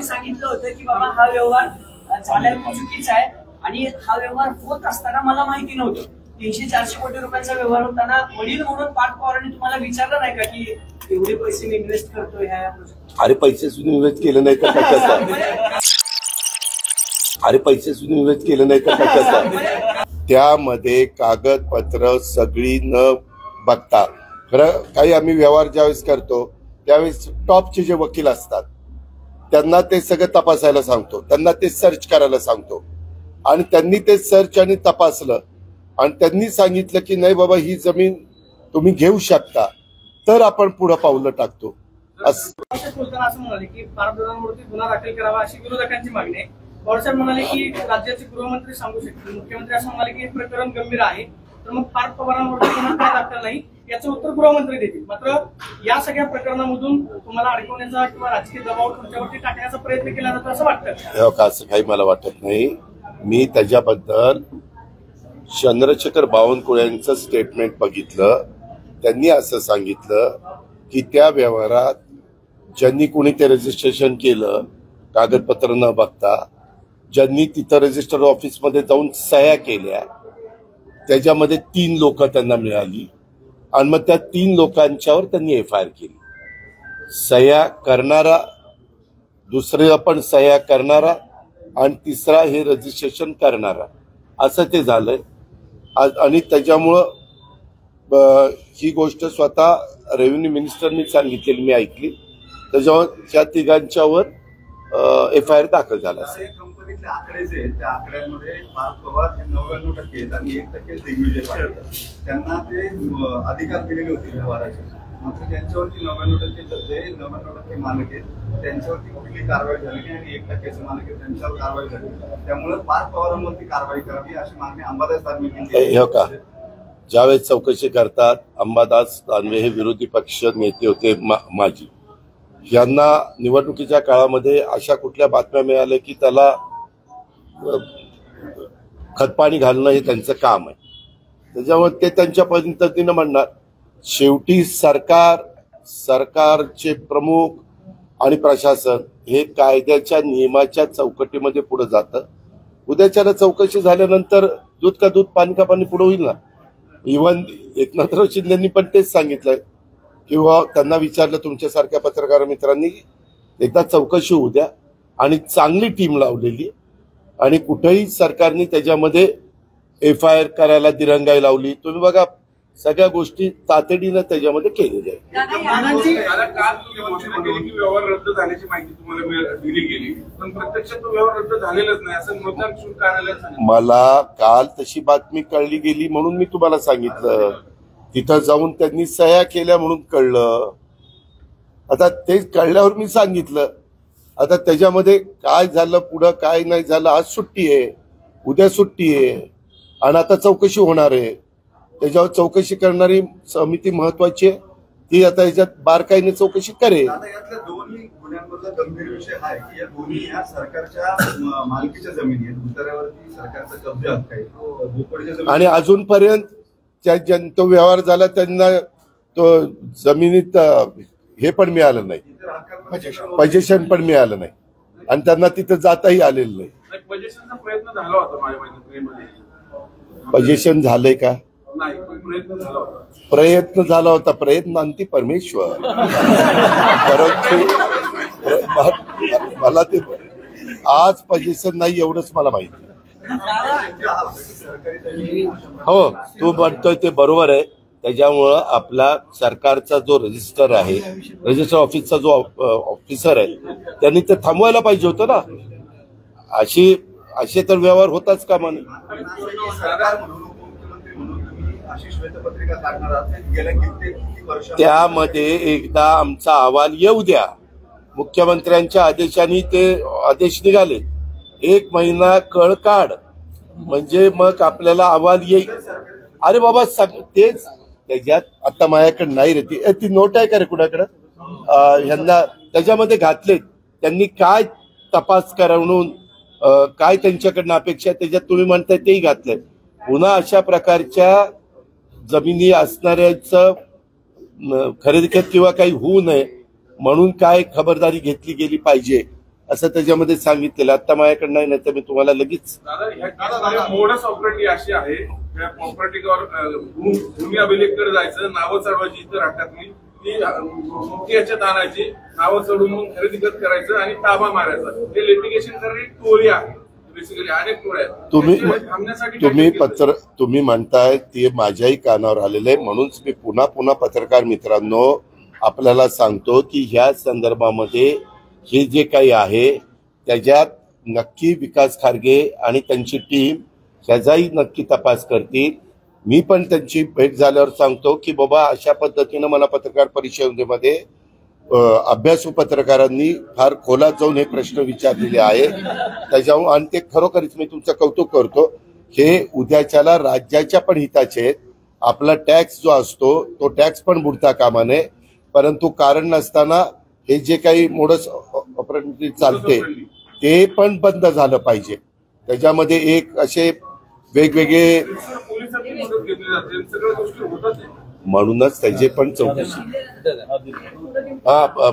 सांगितलं होतं की बाबा हा व्यवहार झालाय चुकीचा आहे आणि हा व्यवहार होत असताना मला माहिती नव्हतं. 300-400 कोटी रुपयांचा व्यवहार होताना वडील म्हणून पार्थ पवारांनी तुम्हाला विचारलं नाही का की एवढे पैसे मी इन्व्हेस्ट करतोय ह्या? अरे पैसे सुद्धा इन्व्हेस्ट केले नाही तर कशाचा? अरे पैसे सुद्धा इन्व्हेस्ट केले नाही तर कशाचा? त्यामध्ये कागदपत्र सगळी न बघता, खरं काही आम्ही व्यवहार ज्यावेळेस करतो त्यावेळेस टॉपचे जे वकील असतात त्यांना ते सगळं तपासायला सांगतो, त्यांना ते सर्च करायला सांगतो आणि त्यांनी ते सर्च आणि तपासलं आणि त्यांनी सांगितलं की नाही बाबा ही जमीन तुम्ही घेऊ शकता, तर आपण पुढे पावलं टाकतो. बोलताना असं म्हणाले की पारदर्शकांवरती गुन्हा दाखल करावा अशी विरोधकांची मागणी आहे. पवारसाहेब म्हणाले की राज्याचे गृहमंत्री सांगू शकतील, मुख्यमंत्री असं म्हणाले की प्रकरण गंभीर आहे, तर मग पार्थ पवारांवरती गुन्हा का दाखल नाही याचं उत्तर गृहमंत्री देतील. मात्र या सगळ्या प्रकरणामधून तुम्हाला अडकवण्याचा किंवा राजकीय दबाव तुमच्यावरती टाकण्याचा प्रयत्न केला जातो असं वाटतं? असं काही मला वाटत नाही. मी त्याच्याबद्दल चंद्रशेखर बावनकुळे यांचं स्टेटमेंट बघितलं. त्यांनी असं सांगितलं की त्या व्यवहारात ज्यांनी कोणी ते रजिस्ट्रेशन केलं कागदपत्र न बघता, ज्यांनी तिथं रजिस्टर ऑफिसमध्ये जाऊन सह्या केल्या, त्याच्यामध्ये 3 लोक त्यांना मिळाली आणि मग त्या 3 लोकांच्यावर त्यांनी FIR केली. सह्या करणारा, दुसरा पण सह्या करणारा आणि तिसरा हे रजिस्ट्रेशन करणारा, असं ते झालंय. आणि त्याच्यामुळं ही गोष्ट स्वतः रेव्हेन्यू मिनिस्टरनी सांगितलेली मी ऐकली. त्याच्यावर त्या तिघांच्यावर FIR दाखल झाला. कंपनीतले आकडे जे त्या आकड्यांमध्ये पार्थ पवार हे 99% आणि 1% दिग्विजय त्यांना ते अधिकार दिलेले होते व्यवहाराचे. मात्र त्यांच्यावरती 99% जे 99% मालक आहेत त्यांच्यावरती कुठली कारवाई झाली नाही आणि 1%चे मालक आहेत त्यांच्यावर कारवाई झाली. त्यामुळे पार्थ पवारांवरती कारवाई करावी अशी मागणी अंबादास दानवे यांनी. हो का? ज्यावेळेस चौकशी करतात, अंबादास दानवे हे विरोधी पक्ष नेते होते माजी, यांना निवडणुकीच्या काळामध्ये अशा कुठल्या बातम्या मिळाल्या की त्याला खतपाणी घालणं हे त्यांचं काम आहे. त्याच्यामुळे ते त्यांच्या पद्धतीनं म्हणणार. शेवटी सरकारचे प्रमुख आणि प्रशासन हे कायद्याच्या नियमाच्या चौकटीमध्ये पुढे जातं. उद्याच्याला चौकशी झाल्यानंतर दूध का दूध पाणी का पाणी पुढे होईल ना. इव्हन एकनाथराव शिंदेंनी पण तेच सांगितलंय किंवा त्यांना विचारलं तुमच्यासारख्या पत्रकार मित्रांनी एकदा चौकशी होऊ द्या आणि चांगली टीम लावलेली आणि कुठेही सरकारने त्याच्यामध्ये FIR करायला दिरंगाई लावली. तुम्ही बघा सगळ्या गोष्टी तातडीनं त्याच्यामध्ये केलेल्या आहेत. व्यवहार रद्द झाल्याची माहिती तुम्हाला दिली गेली पण प्रत्यक्षात तो व्यवहार रद्द झालेलाच नाही असं मतदान शुल्क कार्यालयात सांगितलं. मला काल तशी बातमी कळली गेली म्हणून मी तुम्हाला सांगितलं. तिथं जाऊन त्यांनी सह्या केल्या म्हणून कळलं. आता ते कळल्यावर मी सांगितलं. आता त्याच्यामध्ये काय झालं पुढं काय नाही झालं, आज सुट्टी आहे, उद्या सुट्टी आहे आणि आता चौकशी होणार आहे. त्याच्यावर चौकशी करणारी समिती महत्वाची आहे, ती आता याच्यात बारकाईने चौकशी करेल. यातल्या दोन्ही गुन्ह्यांमधला गंभीर विषय आहे की या दोन्ही या सरकारच्या मालकीच्या जमिनी आहेत, उतार्यावरती सरकारचा कब्जा आहे आणि अजूनपर्यंत तो व्यवहार झाला त्यांना तो जमिनीत हे पण मिळालं नाही, पोझिशन पण मिळालं नाही आणि त्यांना तिथं जाताही आलेलं नाही. पोझिशन झालंय का? प्रयत्न झाला होता. प्रयत्न अंती परमेश्वर. परंतु मला ते आज पोझिशन नाही एवढंच मला माहिती. हो, तू म्हणतोय ते बरोबर आहे. त्याच्यामुळं आपला सरकारचा जो रजिस्टर आहे, रजिस्टर ऑफिसचा जो ऑफिसर आहे त्यांनी ते थांबवायला पाहिजे होतं ना. असे तर व्यवहार होताच कामा नये. त्यामध्ये एकदा आमचा अहवाल येऊ द्या. मुख्यमंत्र्यांच्या आदेशाने ते आदेश निघाले. 1 महिना कळ काढ म्हणजे मग आपल्याला अहवाल येईल. अरे बाबा तेच त्याच्यात आता माझ्याकडे नाही रे ती नोट आहे का रे कुणाकडं? ह्यांना त्याच्यामध्ये घातलेत. त्यांनी काय तपास करून काय त्यांच्याकडनं अपेक्षा त्याच्यात तुम्ही म्हणताय तेही घातलंय. पुन्हा अशा प्रकारच्या जमिनी असणाऱ्याचं खरेदी किंवा काही होऊ नये म्हणून काय खबरदारी घेतली गेली पाहिजे असं त्याच्यामध्ये सांगितलेलं. आता माझ्याकडे नाही तर मी तुम्हाला लगेच. दादा मोडस ऑपरेटी अशी आहे, प्रॉपर्टीवर भूमी अभिलेखकडे जायचं, नावं चढवायची इतर हक्कातली, ती मोठी याच्यात आणायची, नावं चढवून मग खरेदी खत करायचं आणि ताबा मारायचा. हे लिटिगेशन करणारी टोळी आहे बेसिकली, अनेक टोळ्या आहेत. तुम्ही म्हणताय ते माझ्याही कानावर आलेलं आहे. म्हणूनच मी पुन्हा पुन्हा पत्रकार मित्रांनो आपल्याला सांगतो की ह्या संदर्भामध्ये हे जे काही आहे त्याच्यात नक्की विकास खारगे आणि त्यांची टीम ह्याचाही नक्की तपास करतील. मी पण त्यांची भेट झाल्यावर सांगतो की बाबा अशा पद्धतीनं मला पत्रकार परिषदेमध्ये अभ्यासू पत्रकारांनी फार खोलात जाऊन हे प्रश्न विचारलेले आहे त्याच्यावर, आणि ते खरोखरच मी तुमचं कौतुक करतो. हे उद्याच्याला राज्याच्या पण हिताचे आहेत. आपला टॅक्स जो असतो तो टॅक्स पण बुडता कामा नये, परंतु कारण नसताना हे जे काही मोडस ऑपरेटी चालते ते पण बंद झालं पाहिजे. त्याच्यामध्ये एक असे वेगवेगळे म्हणूनच त्याचे पण चौकशी.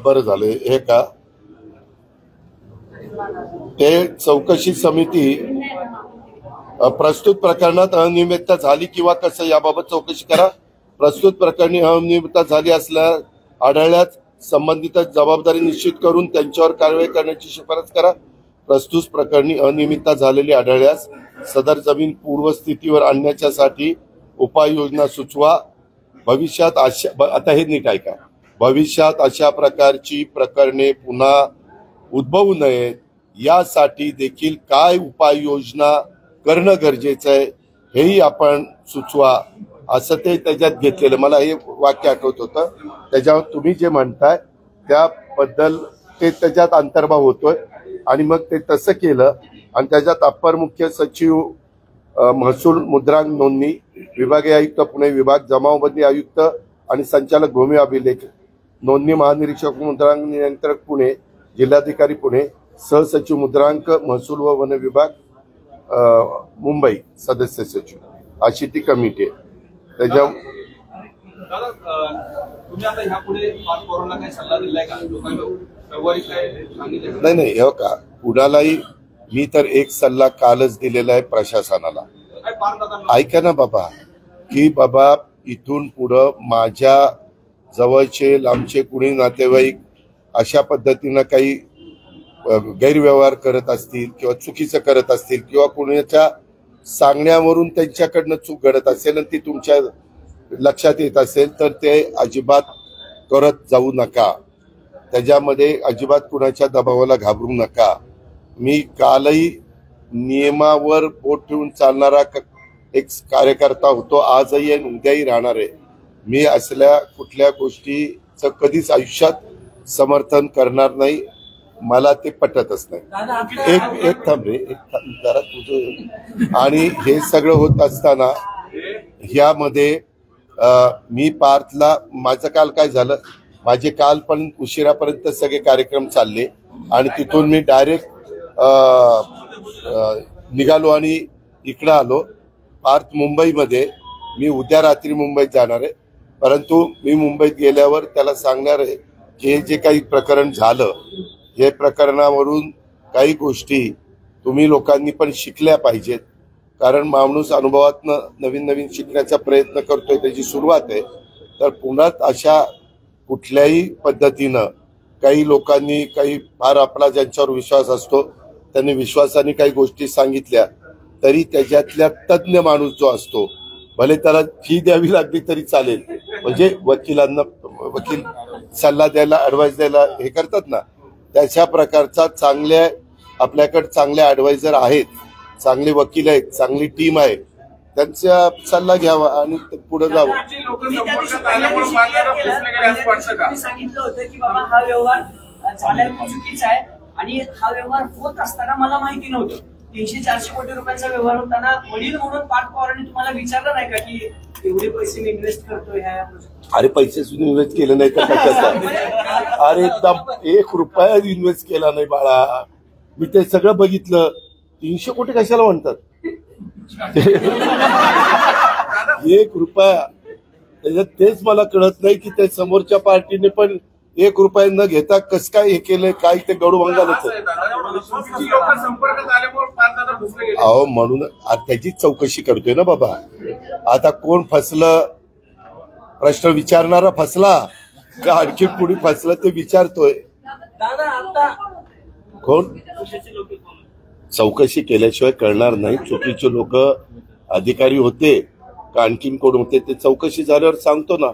बरं झालं हे का ते चौकशी समिती प्रस्तुत प्रकरणात अनियमितता झाली किंवा कसं याबाबत चौकशी करा. प्रस्तुत प्रकरणी अनियमितता झाली असल्यास आढळल्यास संबंधित जबाबदारी निश्चित करून त्यांच्यावर कारवाई करण्याची शिफारस करा. प्रस्तुत प्रकरणी अनियमितता झालेली आढळल्यास सदर जमीन पूर्वस्थितीवर आणण्यासाठी उपाययोजना सुचवा. भविष्यात आता हे नीट ऐका, भविष्यात अशा प्रकारची प्रकरणे पुन्हा उद्भवू नयेत यासाठी देखील काय उपाययोजना करणं गरजेचं आहे हेही आपण सुचवा असं ते त्याच्यात घेतलेलं. मला हे वाक्य आठवत होतं. त्याच्यावर तुम्ही जे म्हणताय त्याबद्दल ते त्याच्यात अंतर्भाव होतोय आणि मग ते तसं केलं आणि त्याच्यात अप्पर मुख्य सचिव महसूल मुद्रांक नोंदणी विभागीय आयुक्त पुणे विभाग, जमावबंदी आयुक्त आणि संचालक भूमी अभिलेख नोंदणी महानिरीक्षक मुद्रांक नियंत्रक पुणे, जिल्हाधिकारी पुणे, सहसचिव मुद्रांक महसूल व वन विभाग मुंबई, सदस्य सचिव अशी ती कमिटी आहे. त्याच्या नाही हे का कुणालाही मी तर एक सल्ला कालच दिलेला आहे प्रशासनाला. ऐका ना बाबा की बाबा इथून पुढं माझ्या जवळचे लांबचे कुणी नातेवाईक अशा पद्धतीनं काही गैरव्यवहार करत असतील किंवा चुकीचं करत असतील किंवा कुणाच्या सांगण्यावरून त्यांच्याकडनं चूक घडत असेल आणि ती तुमच्या लक्षात येत असेल तर ते अजिबात करत जाऊ नका. त्याच्यामध्ये अजिबात कुणाच्या दबावाला घाबरू नका. मी कालही नियमावर बोट ठेवून चालणारा एक कार्यकर्ता होतो, आजही आणि उद्याही राहणार आहे. मी असल्या कुठल्या गोष्टीचं कधीच आयुष्यात समर्थन करणार नाही. मला ते पटतच नाही. एक थांब रे, एक थांब जरा तुझं. आणि हे सगळं होत असताना ह्यामध्ये मी पार्थला माझं काल काय झालं, माझे काल पण उशिरापर्यंत सगळे कार्यक्रम चालले आणि तिथून मी डायरेक्ट निघालो आणि इकडं आलो. पार्थ मुंबईमध्ये, मी उद्या रात्री मुंबईत जाणार आहे. परंतु मी मुंबईत गेल्यावर त्याला सांगणार आहे की हे जे काही प्रकरण झालं हे प्रकरणावरून काही गोष्टी तुम्ही लोकांनी पण शिकल्या पाहिजेत. कारण माणूस अनुभवातनं नवीन नवीन शिकण्याचा प्रयत्न करतोय, त्याची सुरुवात आहे. तर पुन्हा अशा कुठल्याही पद्धतीनं काही लोकांनी काही फार आपला ज्यांच्यावर विश्वास असतो त्यांनी विश्वासाने काही गोष्टी सांगितल्या तरी त्याच्यातल्या तज्ज्ञ माणूस जो असतो, भले त्याला फी द्यावी लागली तरी चालेल, म्हणजे वकिलांना वकील सल्ला द्यायला ऍडवाइस द्यायला हे करतात ना, त्याच्या प्रकारचा चांगल्या आपल्याकडे चांगले ऍडवायझर आहेत, चांगले वकील आहेत, चांगली टीम आहे, त्यांचा सल्ला घ्यावा आणि पुढे जावं. सांगितलं होतं की बाबा हा व्यवहार झाल्याने चुकीचा आहे आणि हा व्यवहार होत असताना मला माहिती नव्हतं. 300-400 कोटी रुपयांचा व्यवहार होताना वडील म्हणून पार्थ पवारांनी तुम्हाला विचारलं नाही का की एवढे पैसे मी इन्व्हेस्ट करतोय ह्या? अरे पैसे सुद्धा इन्व्हेस्ट केले नाही तर कशाचं? अरे एकदम 1 रुपया इन्व्हेस्ट केला नाही बाळा. मी ते सगळं बघितलं. 300 कोटी कशाला म्हणतात? 1 रुपया. त्याच्यात तेच मला कळत नाही की त्या समोरच्या पार्टीने पण ₹1 न घेता कसं काय हे केलंय, काय ते गडू असं होतं. आहे दादा, चुकीची लोक संपर्कात आल्यामुळे पार्थ दादा फसले गेले. अहो म्हणून आता त्याची चौकशी करतोय ना बाबा. आता कोण फसलं, प्रश्न विचारणारा फसला का आणखी कुणी फसलं ते विचारतोय. दादा आता कोण चौकशी केल्याशिवाय कळणार नाही. चुकीचे लोक अधिकारी होते का आणखीन कोण होते ते चौकशी झाल्यावर सांगतो ना.